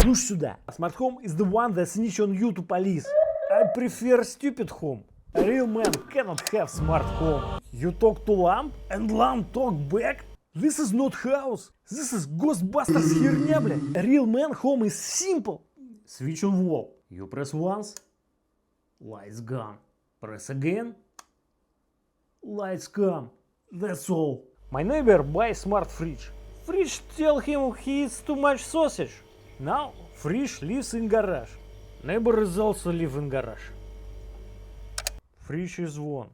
Слушай сюда. Smart home is the one that snitch on you to police. I prefer stupid home. A real man cannot have smart home. You talk to lamp and lamp talk back? This is not house. This is Ghostbusters херня, бля. A real man home is simple. Switch on wall. You press once. Lights gone. Press again. Lights come. That's all. My neighbor buys smart fridge. Fridge tell him he eats too much sausage. Now fridge lives in garage. Neighbor is also live in garage. Fridge is one.